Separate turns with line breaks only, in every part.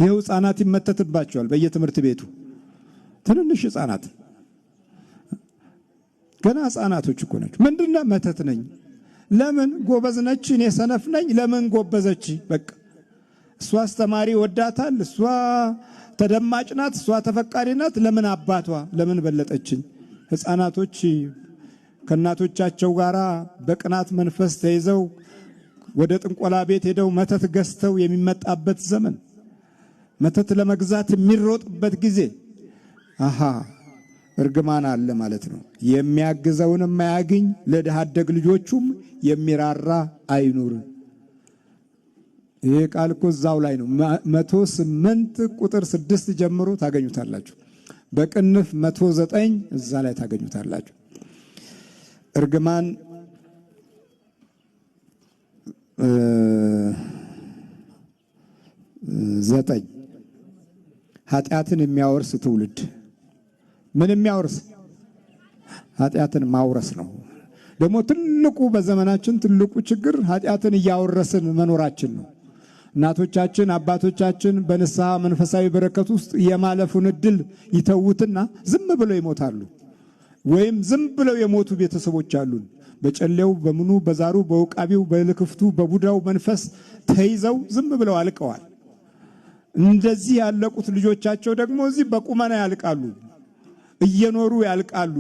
ይሄው ህፃናት ይመተትባቸዋል በየትምህርት ቤቱ ትንንሽ ህፃናት ገና ህፃናቶች እኮ ናቸው። ምንድነው መተት ነኝ? ለምን ጎበዝ ነች እኔ ሰነፍ ነኝ? ለምን ጎበዘች? በቃ እሷ አስተማሪ ወዳታል፣ እሷ ተደማጭ ናት፣ እሷ ተፈቃሪ ናት፣ ለምን አባቷ ለምን በለጠችኝ? ህፃናቶች ከናቶቻቸው ጋራ በቅናት መንፈስ ተይዘው ወደ ጥንቆላ ቤት ሄደው መተት ገዝተው የሚመጣበት ዘመን፣ መተት ለመግዛት የሚሮጥበት ጊዜ አሃ እርግማን አለ ማለት ነው። የሚያግዘውን የማያገኝ ለድሃ አደግ ልጆቹም የሚራራ አይኑር። ይሄ ቃል እኮ እዛው ላይ ነው። 108 ቁጥር 6 ጀምሮ ታገኙታላችሁ። በቅንፍ 109 እዛ ላይ ታገኙታላችሁ። እርግማን ዘጠኝ ኃጢአትን የሚያወርስ ትውልድ። ምን የሚያወርስ? ኃጢአትን ማውረስ ነው። ደግሞ ትልቁ በዘመናችን ትልቁ ችግር ኃጢአትን እያወረስን መኖራችን ነው። እናቶቻችን አባቶቻችን በንስሐ መንፈሳዊ በረከት ውስጥ የማለፉን እድል ይተውትና ዝም ብለው ይሞታሉ። ወይም ዝም ብለው የሞቱ ቤተሰቦች አሉን። በጨሌው በምኑ በዛሩ በውቃቢው በልክፍቱ በቡዳው መንፈስ ተይዘው ዝም ብለው አልቀዋል። እንደዚህ ያለቁት ልጆቻቸው ደግሞ እዚህ በቁመና ያልቃሉ፣ እየኖሩ ያልቃሉ፣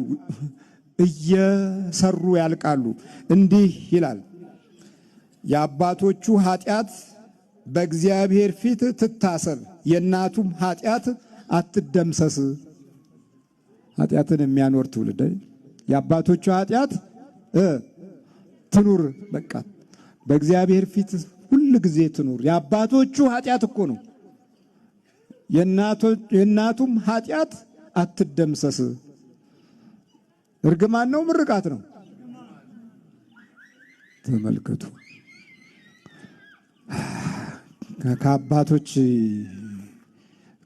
እየሰሩ ያልቃሉ። እንዲህ ይላል፣ የአባቶቹ ኃጢአት በእግዚአብሔር ፊት ትታሰብ፣ የእናቱም ኃጢአት አትደምሰስ። ኃጢአትን የሚያኖር ትውልድ የአባቶቹ ኃጢአት ትኑር። በቃ በእግዚአብሔር ፊት ሁሉ ጊዜ ትኑር። የአባቶቹ ኃጢአት እኮ ነው። የእናቱም ኃጢአት አትደምሰስ። እርግማን ነው ምርቃት ነው? ተመልከቱ። ከአባቶች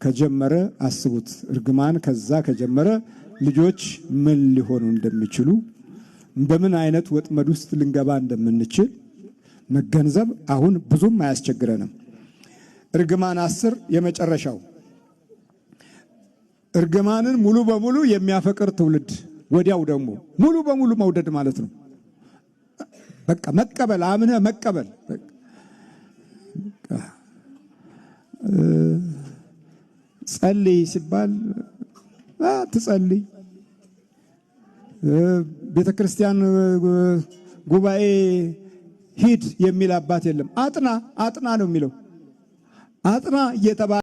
ከጀመረ አስቡት። እርግማን ከዛ ከጀመረ ልጆች ምን ሊሆኑ እንደሚችሉ በምን አይነት ወጥመድ ውስጥ ልንገባ እንደምንችል መገንዘብ አሁን ብዙም አያስቸግረንም። እርግማን 10 የመጨረሻው እርግማንን ሙሉ በሙሉ የሚያፈቅር ትውልድ። ወዲያው ደግሞ ሙሉ በሙሉ መውደድ ማለት ነው። በቃ መቀበል፣ አምነህ መቀበል። ጸልይ ሲባል ትጸልይ። ቤተክርስቲያን ጉባኤ ሂድ የሚል አባት የለም። አጥና ነው የሚለው። አጥና እየተባለ